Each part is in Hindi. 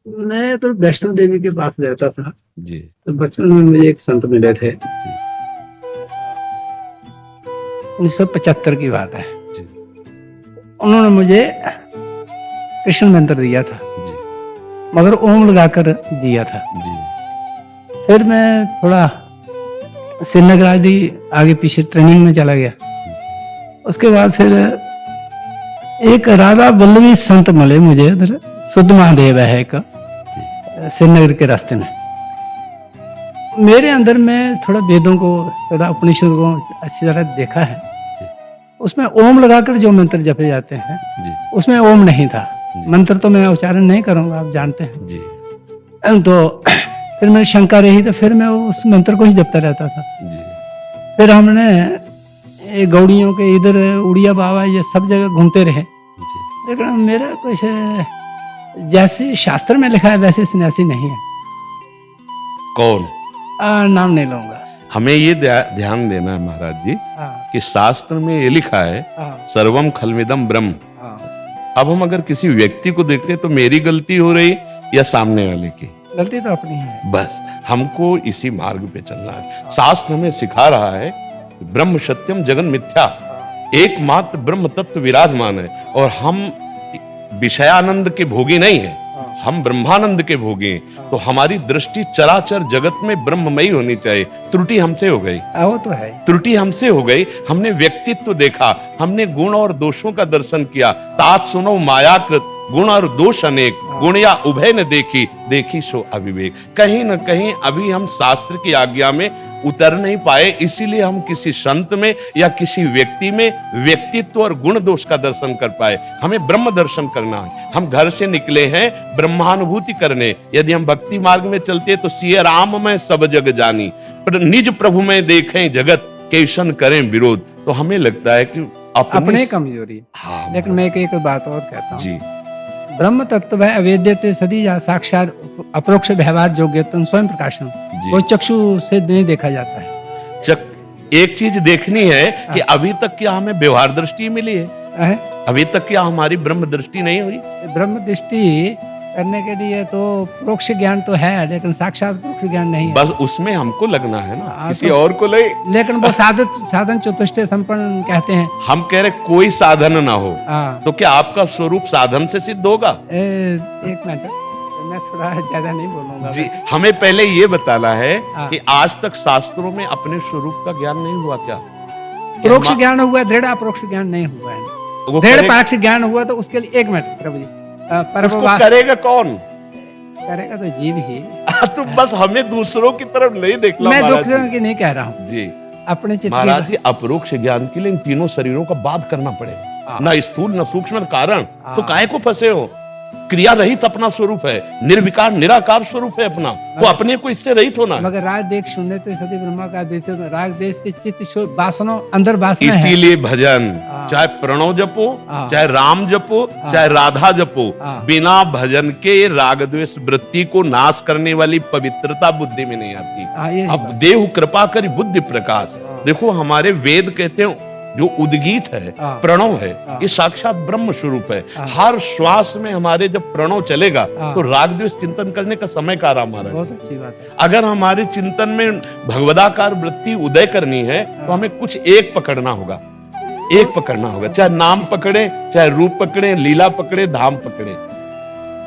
मैं तो वैष्णो देवी के पास रहता था। जी तो बचपन में मुझे एक संत मिले थे। जी 1975 की बात है। जी उन्होंने मुझे कृष्ण मंत्र दिया था, जी मगर ओम लगाकर दिया था। जी फिर मैं थोड़ा श्रीनगर आदि आगे पीछे ट्रेनिंग में चला गया। उसके बाद फिर एक राधा वल्लभी संत मिले मुझे उधर, शुद्ध महादेव है एक, श्रीनगर के रास्ते में। मेरे अंदर में थोड़ा वेदों को, थोड़ा उपनिषद को अच्छी तरह देखा है। उसमें ओम लगाकर जो मंत्र जपे जाते हैं जी उसमें ओम नहीं था। जी। मंत्र तो मैं उच्चारण नहीं करूंगा, आप जानते हैं। जी तो फिर मेरी शंका रही, तो फिर मैं उस मंत्र को ही जपता रहता था। जी फिर हमने ये गौड़ियों के इधर उड़िया बाबा ये सब जगह घूमते रहे, जी लेकिन मेरा कुछ जैसे शास्त्र में लिखा है वैसे सन्यासी नहीं है। कौन? नाम नहीं लूंगा। हमें ये ध्यान देना है महाराज जी हाँ, कि शास्त्र में ये लिखा है हाँ, सर्वम खलमिदम ब्रह्म। हाँ। अब हम अगर किसी व्यक्ति को देखते हैं तो मेरी गलती हो रही या सामने वाले की? गलती तो अपनी है। बस हमको इसी मार्ग पे चलना है। शास्त्र हमें सिखा रहा है कि ब्रह्म सत्यम जगन मिथ्या, एकमात्र ब्रह्म तत्व विराजमान है और हम विषयानंद के भोगी नहीं है, हम ब्रह्मानंद के भोगी हैं। तो हमारी दृष्टि चराचर जगत में ब्रह्ममयी होनी चाहिए। त्रुटि हमसे हो गई, वो तो है। त्रुटि हमसे हो गई। हमने व्यक्तित्व देखा, हमने गुण और दोषों का दर्शन किया। तात सुनो मायाकृत गुण और दोष अनेक, गुण या उभय न देखी, देखी सो अविवेक। कहीं न कहीं अभी हम शास्त्र की आज्ञा में उतर नहीं पाए, इसीलिए हम किसी संत में या किसी व्यक्ति में व्यक्तित्व और गुण दोष का दर्शन कर पाए। हमें ब्रह्म दर्शन करना है। हम घर से निकले हैं ब्रह्मानुभूति करने। यदि हम भक्ति मार्ग में चलते तो सिय राम में सब जग जानी, पर निज प्रभु में देखें जगत कैसन करें विरोध। तो हमें लगता है कि अपने कमजोरी। हाँ, लेकिन मैं एक बात और कहता हूँ, जी ब्रह्म तत्व है अवेद्यते सदी जा साक्षात अपरोक्ष व्यवहार योग्यतम स्वयं प्रकाशन। जी। वो चक्षु से नहीं देखा जाता है। एक चीज देखनी है कि अभी तक क्या हमें व्यवहार दृष्टि मिली है? अभी तक क्या हमारी ब्रह्म दृष्टि नहीं हुई? ब्रह्म दृष्टि करने के लिए तो प्रोक्ष ज्ञान तो है, लेकिन साक्षात प्रोक्ष ज्ञान नहीं है। बस उसमें हमको लगना है ना, किसी तो, और को ले। लेकिन वो साधन चतुष्टय संपन्न कहते हैं। हम कह रहे कोई साधन ना हो, तो क्या आपका स्वरूप साधन से सिद्ध होगा? एक मिनट, मैं थोड़ा ज्यादा नहीं बोलूंगा जी। हमें पहले ये बताना है कि आज तक शास्त्रों में अपने स्वरूप का ज्ञान नहीं हुआ क्या? प्रोक्ष ज्ञान हुआ, दृढ़ अप्रोक्ष ज्ञान नहीं हुआ है। दृढ़ परोक्ष ज्ञान हुआ तो उसके लिए एक मिनट प्रभु जी, उसको करेगा कौन? करेगा तो जीव ही। तो बस हमें दूसरों की तरफ नहीं देखना। मैं दूसरों की नहीं कह रहा हूँ जी, अपने चित्त महाराज जी अपरोक्ष ज्ञान के लिए इन तीनों शरीरों का बात करना पड़ेगा, ना स्थूल न सूक्ष्म न कारण। तो काहे को फंसे हो? क्रिया रहित अपना स्वरूप है, निर्विकार निराकार स्वरूप है अपना, तो अपने को इससे रहित होना है। मगर राग देख शून्य तो सदी ब्रह्मा का द्वितीय, राग देश से चित्त वासना अंदर वासना है। इसीलिए भजन चाहे प्रणव जपो, चाहे राम जपो, चाहे राधा जपो, बिना भजन के राग द्वेष वृत्ति को नाश करने वाली पवित्रता बुद्धि में नहीं आती। अब देव कृपा करी बुद्धि प्रकाश। देखो हमारे वेद कहते हैं जो उद्गीत है, प्रणव है, ये साक्षात ब्रह्म स्वरूप है। हर श्वास में हमारे जब प्रणव चलेगा तो राग द्वेष चिंतन करने का समय का आराम आ रहा है। बहुत अच्छी बात है। अगर हमारे चिंतन में भगवदाकार वृत्ति उदय करनी है तो हमें कुछ एक पकड़ना होगा, एक पकड़ना होगा। चाहे नाम पकड़े, चाहे रूप पकड़े, लीला पकड़े, धाम पकड़े।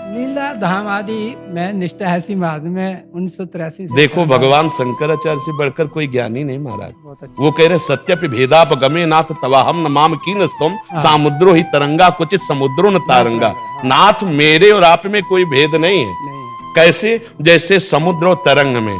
लीला धाम आदि में निष्ठा ऐसी मार्ग में 1983 देखो भगवान शंकराचार्य से बढ़कर कोई ज्ञानी नहीं महाराज। वो कह रहे सत्यपि भेदाप गमे नाथ तवाहम न माम कीनस्तुम सामुद्रो ही तरंगा क्वचित समुद्रो न तारंगा। नाथ मेरे और आप में कोई भेद नहीं है। कैसे? जैसे समुद्र और तरंग में,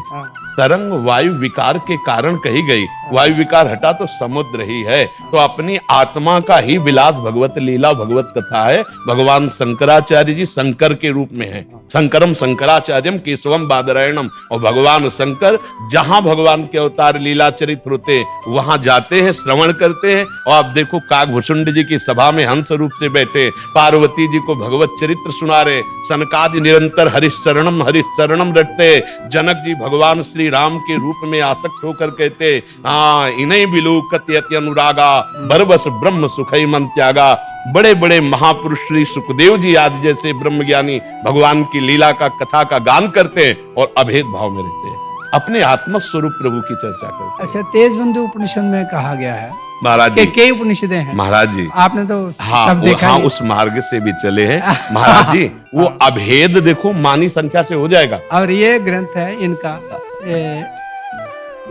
तरंग वायु विकार के कारण कही गई, वायु विकार हटा तो समुद्र ही है। तो अपनी आत्मा का ही विलास भगवत लीला भगवत कथा है। भगवान शंकराचार्य जी शंकर के रूप में है, शंकरम शंकराचार्यम केशवम बादरायणम। और भगवान शंकर जहां भगवान के अवतार लीला चरित्र होते वहां जाते हैं, श्रवण करते हैं। और आप देखो काकभूषुंड जी की सभा में हंस रूप से बैठे पार्वती जी को भगवत चरित्र सुना रहे। सनकादि निरंतर हरिशरणम रटते। जनक जी भगवान श्री श्री राम के रूप में आसक्त होकर कहते, हाँ इन्हीं बिलूकत यति अनुरागा बरबस ब्रह्म सुखई मन त्यागा। बड़े बड़े महापुरुष श्री सुखदेव जी आदि जैसे ब्रह्मज्ञानी भगवान की लीला का कथा का गान करते हैं और अभेद भाव में रहते हैं, अपने आत्म स्वरूप प्रभु की चर्चा करते हैं। अच्छा, तेजबंधु उपनिषद में कहा गया है महाराज जी, कई उपनिषदें हैं महाराज जी, आपने तो हाँ सब देखा हाँ ही। उस मार्ग से भी चले हैं महाराज जी। वो अभेद देखो मानी संख्या से हो जाएगा। और ये ग्रंथ है इनका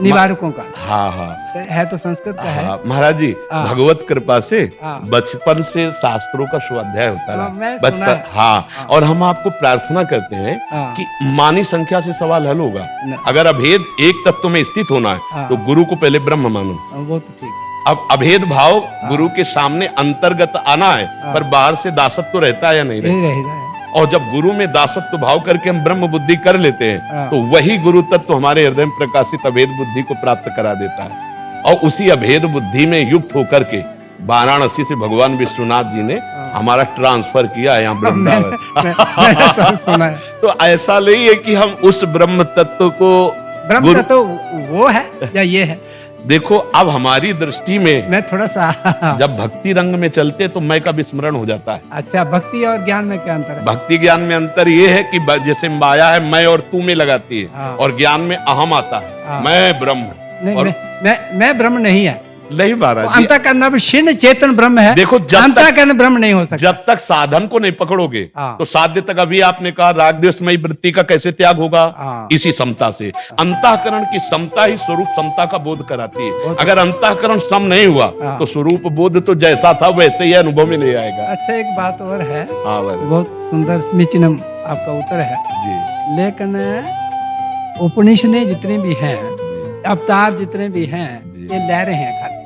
निवारकों का, हाँ हाँ है तो संस्कृत का है। हाँ महाराज जी, हाँ। भगवत कृपा से हाँ। बचपन से शास्त्रों का स्वाध्याय होता हाँ, है मैं सुना बचपन। है। हाँ, हाँ। और हम आपको प्रार्थना करते हैं हाँ। कि मानी संख्या से सवाल हल होगा। न- अगर अभेद एक तत्व में स्थित होना है हाँ। तो गुरु को पहले ब्रह्म मानो। वो तो ठीक है। अब अभेद भाव गुरु के सामने अंतर्गत आना है, हाँ। पर बाहर से दासत्व तो रहता है या नहीं रहता? यही रहेगा है। और जब गुरु में दासत्व भाव करके हम ब्रह्म बुद्धि कर लेते हैं हाँ। तो वही गुरु तत्व हमारे हृदय में प्रकाशित अभेद बुद्धि को प्राप्त करा देता है। और उसी अभेद बुद्धि में युक्त होकर के वाराणसी से भगवान विश्वनाथ जी ने हमारा ट्रांसफर किया है यहाँ वृंदावन। मैंने सब सुना है। तो ऐसा नहीं है कि हम उस ब्रह्म तत्व को ब्रह्म गुरु- तो वो है या ये है? देखो अब हमारी दृष्टि में मैं थोड़ा सा जब भक्ति रंग में चलते तो मैं का विस्मरण हो जाता है। अच्छा, भक्ति और ज्ञान में क्या अंतर है? भक्ति ज्ञान में अंतर ये है कि जैसे माया है मैं और तू में लगाती है, हाँ। और ज्ञान में अहम आता है, हाँ। मैं ब्रह्म। नहीं, और मैं ब्रह्म नहीं है। नहीं महाराज जी, अंतःकरण विशीर्ण चेतन ब्रह्म है। देखो जब अंतःकरण तक ब्रह्म नहीं हो सकता। जब तक साधन को नहीं पकड़ोगे हाँ। तो साध्य तक, अभी आपने कहा राग द्वेषमयी वृत्ति का कैसे त्याग होगा? हाँ। इसी समता से। अंतःकरण की समता ही स्वरूप समता का बोध कराती है। अगर अंतःकरण सम नहीं हुआ हाँ। तो स्वरूप बोध तो जैसा था वैसे ही अनुभव में ले आएगा। अच्छा, एक बात और है, हाँ भाई बहुत सुंदर समीचीनम आपका उत्तर है, जी लेकिन उपनिषदें जितने भी हैं, अवतार जितने भी हैं, ये लहरें हैं खाली।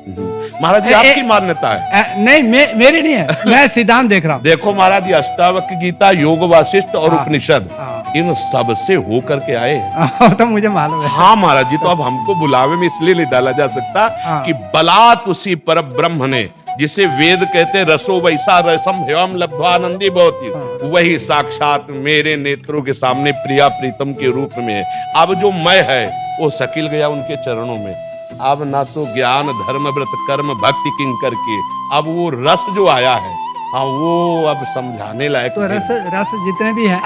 महाराज जी, आपकी मान्यता है? नहीं, मेरी नहीं है, मैं सिद्धांत देख रहा हूँ। देखो महाराज जी, अष्टावक्र गीता, योग वासिष्ठ और हाँ। उपनिषद हाँ। इन सब से होकर के आए हैं। तो मुझे मालूम है। हाँ महाराज जी, तो अब हमको बुलावे में इसलिए नहीं डाला जा सकता हाँ। कि बलात् उसी पर ब्रह्म ने, जिसे वेद कहते रसो वैसा रसम हेवम लब्ध्वानंदी भवति, हाँ। वही साक्षात मेरे नेत्रों के सामने प्रिया प्रीतम के रूप में है। अब जो मैं है वो सकिल गया उनके चरणों में। अब ना तो ज्ञान धर्म व्रत कर्म भक्ति किंकर के, अब वो रस जो आया है, हाँ वो अब समझाने लायक तो नहीं। रस जितने भी हैं,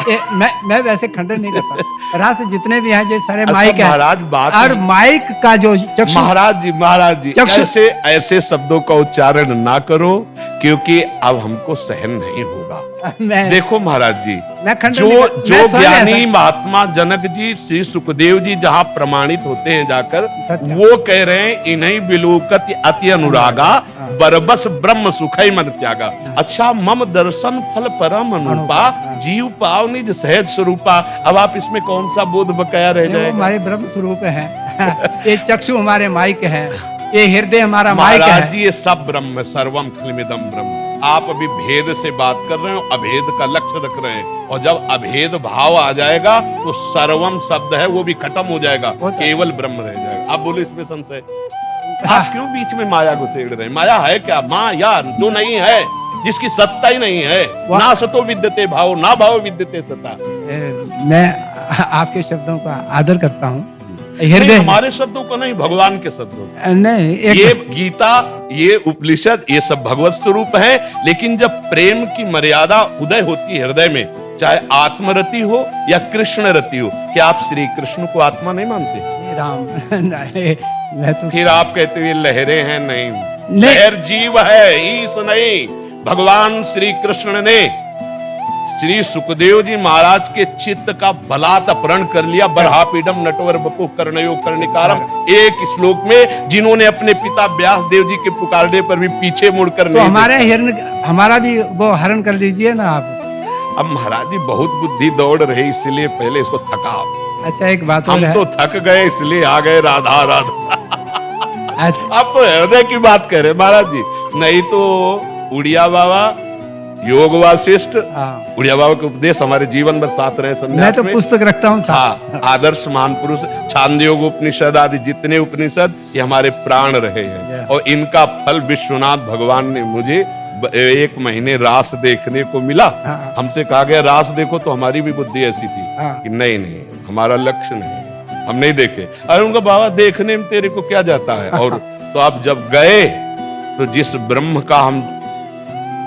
मैं वैसे खंडन नहीं करता, रस जितने भी हैं, जो सारे अच्छा, माइक है, महाराज बात और माइक का जो चक्षु, महाराज जी चक्षु- ऐसे शब्दों का उच्चारण ना करो, क्योंकि अब हमको सहन नहीं होगा। मैं देखो महाराज जी, मैं खंडन जो नहीं कर- मैं जो स्वयं ज्ञानी ऐसा- महात्मा जनक जी, श्री सुखदेव जी जहाँ प्रमाणित होते हैं जाकर, सत्य। वो कह रहे हैं इन्हीं बिलूकत अति अनुरागा हाँ। बरबस ब्रह्म सुखई मन त्यागा। अच्छा, मम दर्शन फल परम अनुपा हाँ। जीव पाव निज सहज स्वरूपा। अब आप इसमें कौन सा बोध बकाया रह ये वो जाएगा? हमारे ब्रह्म स्वरूप है। ये चक्षु हमारे माइक है, ये हृदय हमारा माइक महाराज है। जी, ये सब ब्रह्म, सर्वम खलमिदम ब्रह्म। आप अभी भेद से बात कर रहे हो, अभेद का लक्ष्य रख रहे हैं, और जब अभेद भाव आ जाएगा तो सर्वम शब्द है वो भी खत्म हो जाएगा, होता है। केवल ब्रह्म रह जाएगा। आप बोलो इसमें संशय? आप क्यों बीच में माया घुसेड़ रहे हैं? माया है क्या? माया जो नहीं है, जिसकी सत्ता ही नहीं है। ना सतो विद्यते भाव, ना भाव विद्यते सता। मैं आपके शब्दों का आदर करता हूँ। नहीं, हृदय हमारे शब्दों का नहीं, भगवान के शब्दों का। नहीं, ये गीता, ये उपनिषद, ये सब भगवत स्वरूप है। लेकिन जब प्रेम की मर्यादा उदय होती है हृदय में, चाहे आत्मरति हो या कृष्ण रति हो, क्या आप श्री कृष्ण को आत्मा नहीं मानते? राम नहीं, मैं तो फिर आप कहते हो ये लहरें हैं। नहीं, नहीं। लहर जीव है, ईश नहीं। भगवान श्री कृष्ण ने श्री सुखदेव जी महाराज के चित्त का बलात् अपहरण कर लिया। बरहापीडम नटवर बपु कर्णयो कर्णिकारम, एक श्लोक में, जिन्होंने अपने पिता व्यास देव जी के पुकारने पर भी पीछे मुड़कर तो नहीं हमारा भी वो हरण कर लीजिए ना आप। अब महाराज जी बहुत बुद्धि दौड़ रही, इसलिए पहले इसको थकाओ। अच्छा, एक बात हम और है। तो थक गए, इसलिए आ गए राधा राधा। अच्छा, आप तो हृदय की बात कर रहे महाराज जी, नहीं तो उड़िया बाबा, योग वासिष्ठ, हाँ। उड़िया बाबा के उपदेश हमारे जीवन भर साथ रहे मैं संन्यास तो में। पुस्तक रखता हूँ साथ। हाँ, आदर्श महान पुरुष, छांदयोग उपनिषद आदि जितने उपनिषद, ये हमारे प्राण रहे हैं। और इनका फल विश्वनाथ भगवान ने मुझे 1 महीने रास देखने को मिला। हाँ। हमसे कहा गया रास देखो, तो हमारी भी बुद्धि ऐसी थी हाँ। कि नहीं, हमारा लक्ष्य नहीं। हम नहीं देखे। अरे उनका बाबा देखने में तेरे को क्या जाता है। और तो आप जब गए तो जिस ब्रह्म का हम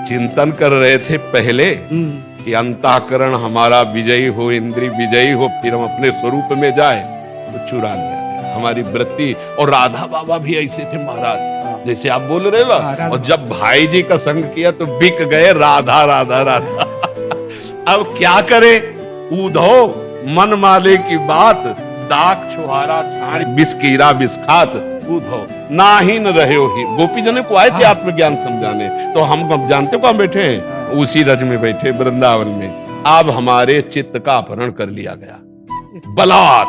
चिंतन कर रहे थे पहले कि अंतःकरण हमारा विजयी हो, इंद्रिय विजयी हो, फिर हम अपने स्वरूप में जाए, तो चुरा लिया हमारी वृत्ति। और राधा बाबा भी ऐसे थे महाराज, जैसे आप बोल रहे ना। और जब भाई जी का संग किया तो बिक गए राधा राधा राधा। अब क्या करे, ऊधो मन माले की बात, दाग छुहारा छाड़ बिस्कीरा बिस्खात, ऊधो ना ही न रहे हो ही। गोपी जने को आए थे आत्मज्ञान समझाने, तो हम जानते हो कहाँ बैठे हैं, उसी रज में बैठे वृंदावन में। अब हमारे चित्त का अपहरण कर लिया गया बलात्।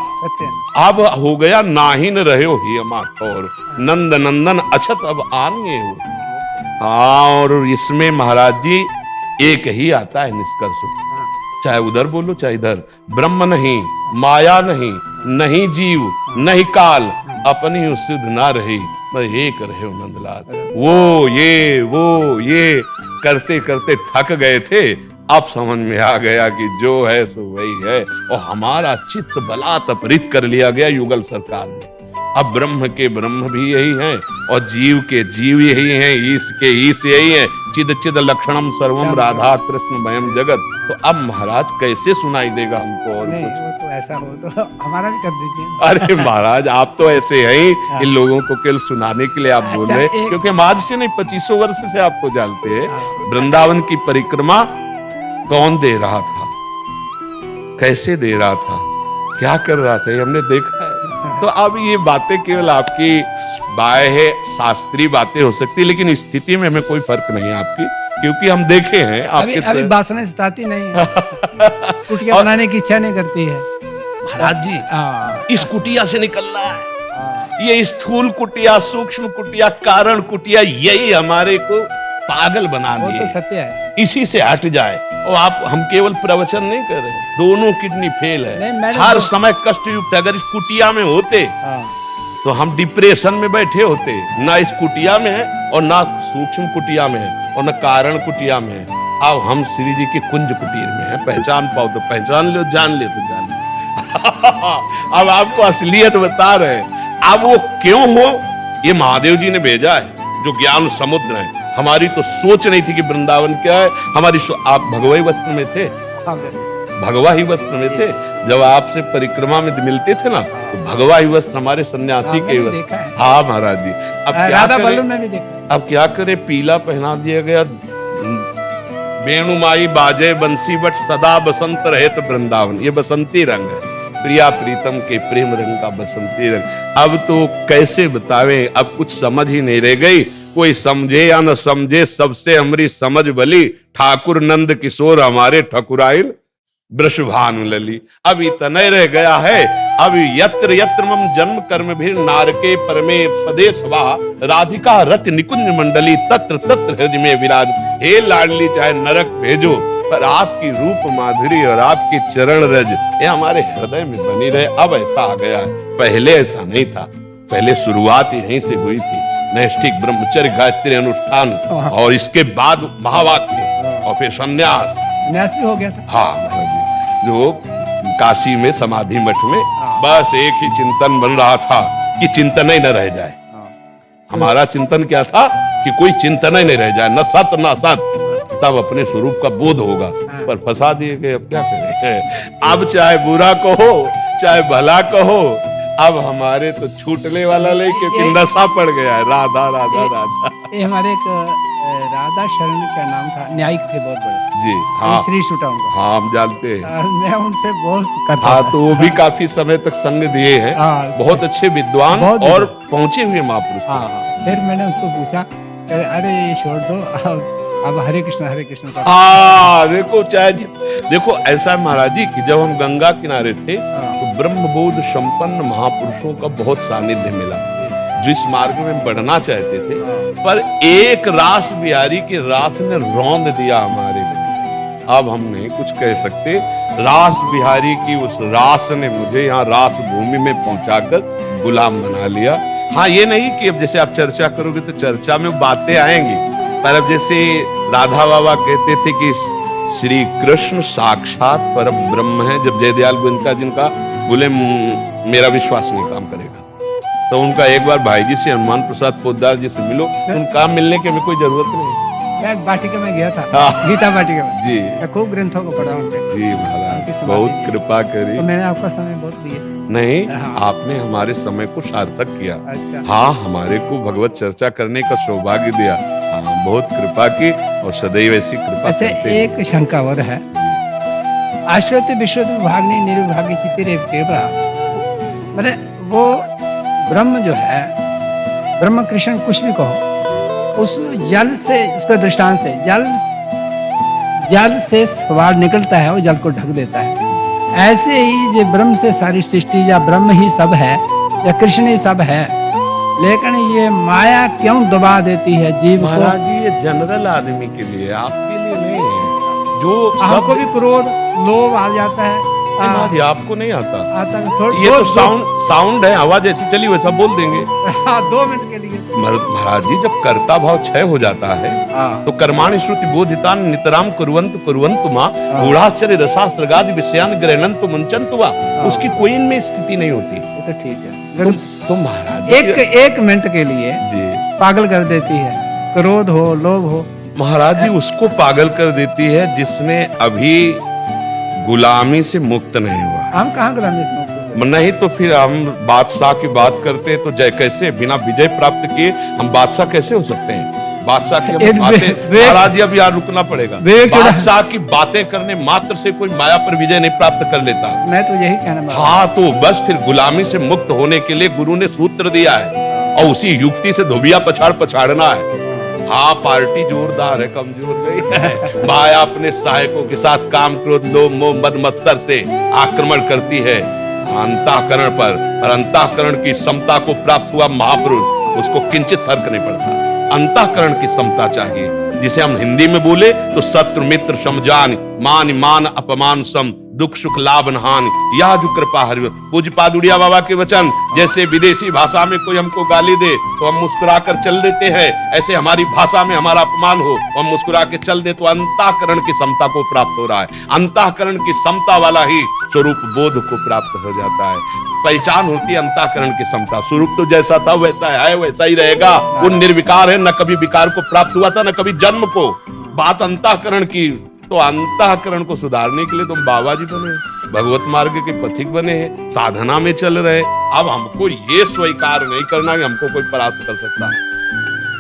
अब हो गया नाहिन रहे हो ही अमात, और नंद नंदन अछत अब आनिए हो। हाँ, और इसमें महाराज जी एक ही आता है निष्कर्ष, चाहे उधर बोलो चाहे इधर, ब्रह्म नहीं, माया नहीं, नहीं जीव नहीं काल, अपनी सिद्ध ना रही, मैं एक रहे हो नंदलाल। वो ये करते करते थक गए थे। अब समझ में आ गया कि जो है सो वही है, और हमारा चित्त बलात् अपहृत कर लिया गया युगल सरकार ने। अब ब्रह्म के ब्रह्म भी यही हैं, और जीव के जीव यही हैं, ईश के ईश यही हैं। चिद चिद लक्षणम सर्वम राधा कृष्णमयम जगत। तो अब महाराज कैसे सुनाई देगा हमको और कुछ? तो ऐसा हो तो हमारा भी कर दीजिए। अरे महाराज आप तो ऐसे हैं ही, इन लोगों को केवल सुनाने के लिए आप बोल रहे हैं, क्योंकि हम आज से नहीं 2500 वर्ष से आपको जानते हैं। वृंदावन की परिक्रमा कौन दे रहा था, कैसे दे रहा था, क्या कर रहा था, ये हमने देखा है। तो अब ये बातें केवल आपकी बाह्य शास्त्रीय बातें हो सकती है, लेकिन स्थिति में हमें कोई फर्क नहीं है आपकी, क्योंकि हम देखे हैं आपके अभी वासना सताती नहीं है। कुटिया बनाने की इच्छा नहीं करती है महाराज जी। इस कुटिया से निकलना है, ये स्थूल कुटिया, सूक्ष्म कुटिया, कारण कुटिया, यही हमारे को पागल बना दिए। तो सत्य है, इसी से हट जाए। और आप, हम केवल प्रवचन नहीं कर रहे, दोनों किडनी फेल है, हर समय कष्ट युक्त है। अगर इस कुटिया में होते तो हम डिप्रेशन में बैठे होते। ना इस कुटिया में है, और ना सूक्ष्म कुटिया में है, और ना कारण कुटिया में है। अब हम श्री जी के कुंज कुटीर में है। पहचान पाओ तो पहचान लो, जान ले तो जान ले। अब आपको असलियत बता रहे हैं। अब वो क्यों हो, ये महादेव जी ने भेजा है, जो ज्ञान समुद्र है। हमारी तो सोच नहीं थी कि वृंदावन क्या है। हमारी आप भगवा ही वस्त्र में थे, भगवा ही वस्त्र में थे। जब आपसे परिक्रमा में मिलते थे ना, तो भगवा ही वस्त्र हमारे सन्यासी के वस्त्र। हाँ महाराज जी। अब क्या करें, अब क्या करें, पीला पहना दिया गया। वेणुमाई बाजे बंसी बट सदा बसंत रहे तो वृंदावन, ये बसंती रंग है, प्रिया प्रीतम के प्रेम रंग का बसंती रंग। अब तो कैसे बतावे, अब कुछ समझ ही नहीं रह गई। कोई समझे या न समझे, सबसे हमारी समझ भली। ठाकुर नंद किशोर हमारे ठकुराइन वृषभानु लली। अब इतना रह गया है। अब यत्र यत्र मम जन्म कर्म भी नारके परमे पदे स्वा, राधिका रत निकुंज मंडली तत्र तत्र हृदय में विराज। हे लाडली चाहे नरक भेजो, पर आपकी रूप माधुरी और आपकी चरण रज ये हमारे हृदय में बनी रहे। अब ऐसा आ गया है, पहले ऐसा नहीं था। पहले शुरुआत यहीं से हुई थी, नैष्ठिक ब्रह्मचर्य गायत्री अनुष्ठान, और इसके बाद महावाक्य, और फिर संन्यास भी हो गया था। हाँ महाराज जी, जो काशी में समाधि मठ में बस एक ही चिंतन बन रहा था कि चिंतन ही न रह जाए। हमारा चिंतन क्या था कि कोई चिंतन ही नहीं रह जाए, न सत न सत, तब अपने स्वरूप का बोध होगा। पर फंसा दिए गए, अब क्या करें। अब चाहे बुरा कहो चाहे भला कहो, अब हमारे तो छूटने वाला नहीं, क्योंकि नशा पड़ गया है। राधा राधा राधा। ये हमारे एक राधा शरण का नाम था, न्यायिक थे बहुत बड़े जी। हाँ श्री शुटा उनका। हाँ हम जानते हैं। मैं उनसे बहुत करता हाँ, तो वो भी काफी समय तक संग दिए हैं। बहुत अच्छे विद्वान और पहुंचे हुए महापुरुष। फिर मैंने उसको पूछा, अरे छोड़ दो, अब हरे कृष्ण का। हाँ देखो, चाहे देखो ऐसा महाराज जी कि जब हम गंगा किनारे थे तो ब्रह्मबोध संपन्न महापुरुषों का बहुत सानिध्य मिला, जो इस मार्ग में बढ़ना चाहते थे। पर एक रास बिहारी के रास ने रौंद दिया हमारे में। अब हम नहीं कुछ कह सकते। रास बिहारी की उस रास ने मुझे यहाँ रास भूमि में पहुंचाकर गुलाम बना लिया। हाँ, ये नहीं कि अब जैसे आप चर्चा करोगे तो चर्चा में बातें आएंगी, पर अब जैसे राधा बाबा कहते थे कि श्री कृष्ण साक्षात परम ब्रह्म है, जब जयदयाल गोविंद का जिनका बोले मेरा विश्वास नहीं काम करेगा। तो उनका एक बार भाई जी से, हनुमान प्रसाद पोद्दार जी से मिलो, उनका मिलने की हमें कोई जरूरत नहीं है। मैं वाटिका में गया था, हाँ। गीता वाटिका में जी मैं खूब ग्रंथों को पढ़ा उनके। जी महाराज, उनकी समाधि बहुत में। कृपा करी। तो मैंने आपका समय बहुत दिया। नहीं, हाँ। आपने हमारे समय को सार्थक किया। अच्छा। हाँ, हमारे को भगवत चर्चा करने का सौभाग्य दिया। हाँ, बहुत कृपा की और सदैव ऐसी कृपा अच्छा, करते हैं। एक शंका और है। आश्रित विश्व विभागनी निर्विभागी चित्ते केवला, मैंने वो ब्रह्म जो है, ब्रह्म कृष्ण कुछ भी कहो, उस जल से, उसका दृष्टांत से, जल से सवार निकलता है, वो जल को ढक देता है। ऐसे ही जो ब्रह्म से सारी सृष्टि, या ब्रह्म ही सब है, या कृष्ण ही सब है, लेकिन ये माया क्यों दबा देती है जीव को? महाराज जी, ये जनरल आदमी के लिए, आपके लिए नहीं है। जो हमको सब भी क्रोध लोभ आ जाता है। महाराज जी, आपको नहीं आता। आता है थोड़ा, ये तो साउंड है, आवाज ऐसी चली वैसा बोल देंगे। 2 मिनट के लिए। महाराज जी, जब कर्ता भाव क्षय हो जाता है हाँ। तो कर्माणि श्रुति बोधितान नितराम कुर्वन्तु मां गूढ़ाश्चर्य रसास्रगादि विषयान गृह्णन्तु मुञ्चन्तु वा, उसकी कोई इनमें स्थिति नहीं होती। ये तो ठीक है। तुम महाराज जी, एक मिनट के लिए जी पागल कर देती है, क्रोध हो लोभ हो। महाराज जी, उसको पागल कर देती है जिसने अभी गुलामी से मुक्त नहीं हुआ। हम कहाँ गुलामी से मुक्त हुए? नहीं तो फिर हम बादशाह की बात करते हैं तो जय कैसे, बिना विजय प्राप्त किए हम बादशाह कैसे हो सकते हैं? बादशाह की हम बातें, महाराज जी अब यहाँ रुकना पड़ेगा। बादशाह की बातें करने मात्र से कोई माया पर विजय नहीं प्राप्त कर लेता। मैं तो यही कहना चाहता हूं। हाँ, तो बस फिर गुलामी से मुक्त होने के लिए गुरु ने सूत्र दिया है और उसी युक्ति से धोबिया पछाड़ना है। हाँ, पार्टी जोरदार है, कमजोर गई है। माया अपने सहायकों के साथ काम क्रोध लोभ मोह मद मत्सर से आक्रमण करती है अंतःकरण पर, और अंतःकरण की समता को प्राप्त हुआ महापुरुष, उसको किंचित फर्क नहीं पड़ता। अंतःकरण की समता चाहिए, जिसे हम हिंदी में बोले तो शत्रु मित्र समजान, मान मान अपमान सम, दुख सुख लाभ नहान, यह जो कृपा हरि। पूज्य पादुड़िया बाबा के वचन, जैसे विदेशी भाषा में कोई हमको गाली दे तो हम मुस्कुराकर चल देते हैं, ऐसे हमारी भाषा में हमारा अपमान हो हम मुस्कुरा के चल दे, तो अंतःकरण की समता को प्राप्त हो रहा है। अंतःकरण की समता वाला ही स्वरूप बोध को प्राप्त हो जाता है। पहचान होती है अंतःकरण की समता। स्वरूप तो जैसा था वैसा है, वैसा ही रहेगा। वो निर्विकार है, न कभी विकार को प्राप्त हुआ था, न कभी जन्म को। बात अंतःकरण की, तो अंतःकरण को सुधारने के लिए तुम बाबा जी बने, भगवत मार्ग के पथिक बने हैं, साधना में चल रहे। अब हमको ये स्वीकार नहीं करना कि हमको कोई परास्त कर सकता है,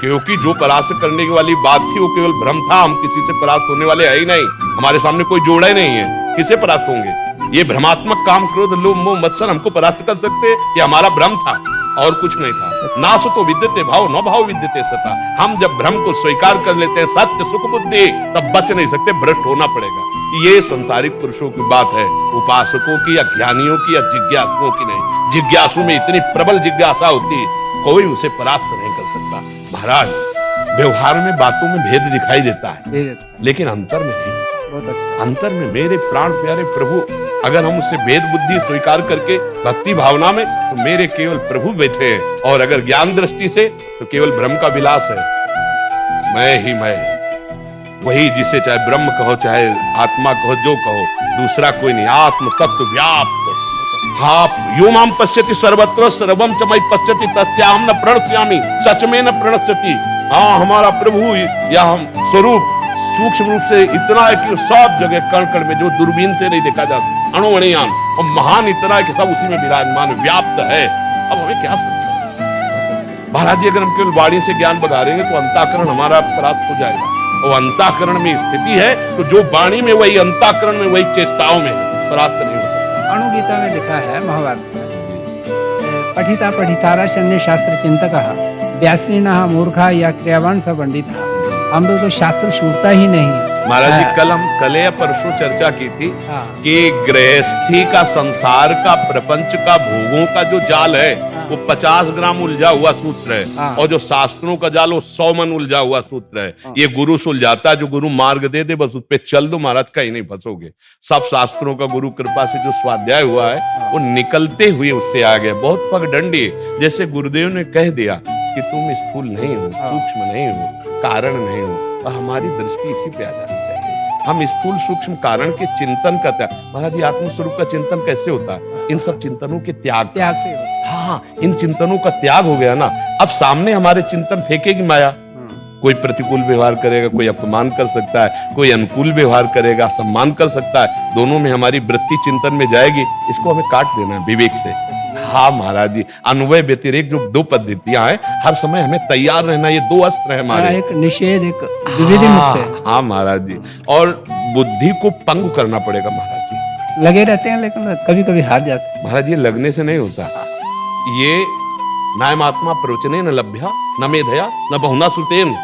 क्योंकि जो परास्त करने की वाली बात थी वो केवल भ्रम था। हम किसी से परास्त होने वाले है ही नहीं, हमारे सामने कोई जोड़ा ही नहीं है, किसे परास्त होंगे? ये भ्रमात्मक काम क्रोध लोभ मोह मत्सर हमको परास्त कर सकते? ये हमारा भ्रम था और कुछ नहीं था। ना सतो विद्यते भाव, न भाव विद्यते सता। हम जब भ्रम को स्वीकार कर लेते हैं, सत्य सुख बुद्धि, तब बच नहीं सकते, भ्रष्ट होना पड़ेगा। ये संसारिक पुरुषों की बात है, उपासकों की या ज्ञानियों की या जिज्ञासुओं की नहीं। जिज्ञासु में इतनी प्रबल जिज्ञासा होती है, कोई उसे परास्त नहीं कर सकता। महाराज, व्यवहार में बातों में भेद दिखाई देता है, लेकिन अंतर में नहीं। बहुत अच्छा। अंतर में मेरे प्राण प्यारे प्रभु, अगर हम उससे भेद बुद्धि स्वीकार करके भक्ति भावना में, तो मेरे केवल प्रभु बैठे हैं, और अगर ज्ञान दृष्टि से तो केवल ब्रह्म का विलास है। मैं ही मैं, वही जिसे चाहे ब्रह्म कहो चाहे आत्मा कहो, जो कहो, दूसरा कोई नहीं। आत्म तत्व व्याप्त। हाँ, यो माम पश्यति सर्वत्र सर्वम च मयि पश्यति तस्याहं न प्रणश्यामि सच में न प्रणश्यति। हाँ, हमारा प्रभु या हम स्वरूप सूक्ष्म रूप से इतना है कि सब जगह कण कण में, जो दूरबीन से नहीं देखा जाता, अणुअणुयान, और महान इतना है कि सब उसी में विराजमान व्याप्त है। अब हमें क्या समझना? महाराज जी, अगर हम केवल वाणी से ज्ञान बढ़ाएंगे तो अंतःकरण हमारा परास्त हो जाएगा, और अंतःकरण में स्थिति है तो जो वाणी में वही अंतःकरण में वही चेष्टाओं में परास्त नहीं हो सकता। अणुगीता में लिखा है महाभारत में, पठिता पठितारा शन्य शास्त्र चिंतक व्यासनीना मूर्खा या क्रियावान स पंडित। हम लोग तो शास्त्र छूटता ही नहीं। महाराज जी, कल या परसों चर्चा की थी कि गृहस्थी का, संसार का, प्रपंच का, भोगों का जो जाल है वो 50 ग्राम उलझा हुआ सूत्र है, और जो शास्त्रों का जाल वो 100 मन उलझा हुआ सूत्र है। ये गुरु सुलझाता है, जो गुरु मार्ग दे दे बस उस पे चल दो महाराज, कहीं नहीं फंसोगे। सब शास्त्रों का गुरु कृपा से जो स्वाध्याय हुआ है वो निकलते हुए उससे आ गया। बहुत पगडंडी, जैसे गुरुदेव ने कह दिया कि तुम स्थूल नहीं हो, सूक्ष्म नहीं हो, कारण नहीं हो, और हमारी दृष्टि इसी पे आ जानी चाहिए। हम स्थूल सूक्ष्म कारण के चिंतन का त्याग। महाराज जी, आत्म स्वरूप का चिंतन कैसे होता है? इन सब चिंतनों के त्याग त्याग से होता है। हाँ, इन चिंतनों का त्याग हो गया ना, अब सामने हमारे चिंतन फेंकेगी माया। कोई प्रतिकूल व्यवहार करेगा, कोई अपमान कर सकता है, कोई अनुकूल व्यवहार करेगा, सम्मान कर सकता है, दोनों में हमारी वृत्ति चिंतन में जाएगी। इसको हमें काट देना है विवेक से। हाँ महाराज जी, अन्वय व्यतिरेक जो दो पद्धतियां हैं, हर समय हमें तैयार रहना, ये दो अस्त्र है हमारे। एक निषेध, एक विविधि मुख से। हाँ महाराज जी, और बुद्धि को पंग करना पड़ेगा महाराज जी। लगे रहते हैं लेकिन कभी कभी हार जाते हैं। महाराज, ये लगने से नहीं होता। ये नायमात्मा प्रवचने न लभ्या न मेधया न बहुना सुतेन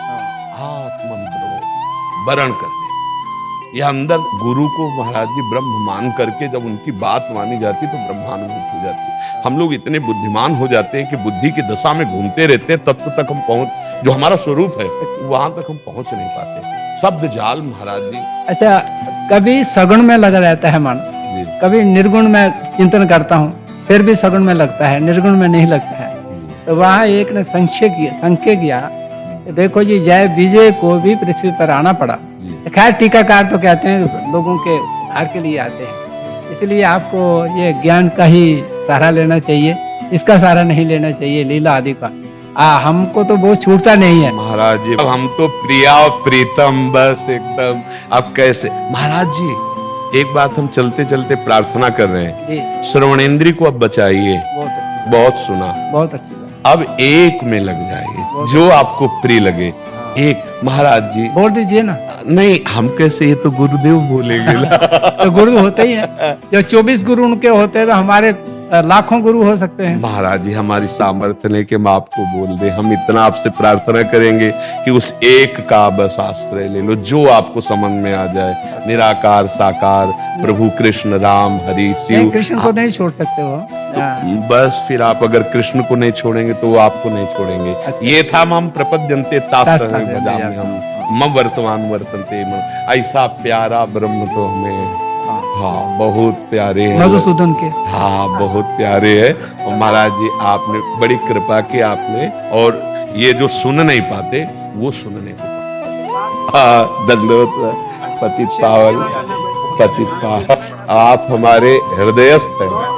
वरण करते। यह अंदर गुरु को महाराज जी ब्रह्म मान करके जब उनकी बात मानी जाती तो ब्रह्मानुभूति हो जाती। हम लोग इतने बुद्धिमान हो जाते हैं कि बुद्धि की दशा में घूमते रहते हैं, तत्व तक हम पहुंच, जो हमारा स्वरूप है वहां तक हम पहुंच नहीं पाते। शब्द जाल महाराज जी। अच्छा, कभी सगुण में लगा रहता है मन, कभी निर्गुण में चिंतन करता हूँ, फिर भी सगुण में लगता है, निर्गुण में नहीं लगता है। तो वहां एक ने संख्य किया, देखो जी, जय विजय को भी पृथ्वी पर आना पड़ा। खैर टीकाकार तो कहते हैं लोगों के उद्धार के लिए आते हैं, इसलिए आपको ये ज्ञान का ही सहारा लेना चाहिए, इसका सहारा नहीं लेना चाहिए लीला आदि का। हमको तो वो छूटता नहीं है महाराज जी। अब हम तो प्रिया और प्रीतम बस एकदम। अब कैसे महाराज जी, एक बात हम चलते चलते प्रार्थना कर रहे हैं जी, श्रवणेंद्रिय को अब बचाइए। बहुत अच्छी, बहुत सुना, बहुत अच्छी बात। अब एक में लग जाइए जो आपको प्रिय लगे। एक महाराज जी बोल दीजिए ना। नहीं, हम कैसे, ये तो गुरुदेव बोलेंगे ना। तो गुरु होते ही है, जो 24 गुरु उनके होते हैं तो हमारे लाखों गुरु हो सकते हैं। महाराज जी, हमारी सामर्थ्य नहीं कि हम आपको बोल दे। हम इतना आपसे प्रार्थना करेंगे कि उस एक का बस आश्रय ले लो, जो आपको समझ में आ जाए। निराकार साकार प्रभु कृष्ण राम हरि शिव। कृष्ण को नहीं छोड़ सकते वो। तो बस फिर आप अगर कृष्ण को नहीं छोड़ेंगे तो वो आपको नहीं छोड़ेंगे। अच्छा। ये था मम प्रपद्यन्ते तास्त्र भजामि हम मम वर्तमान वर्तन्ते मम। ऐसा प्यारा ब्रह्म तो हमें, हाँ बहुत प्यारे हैं मधुसूदन के। हाँ बहुत प्यारे है। और महाराज जी, आपने बड़ी कृपा की आपने, और ये जो सुन नहीं पाते वो सुनने को पाते। हाँ, दंडोत पतित पावन, पतित पावन। आप हमारे हृदयस्थ हैं।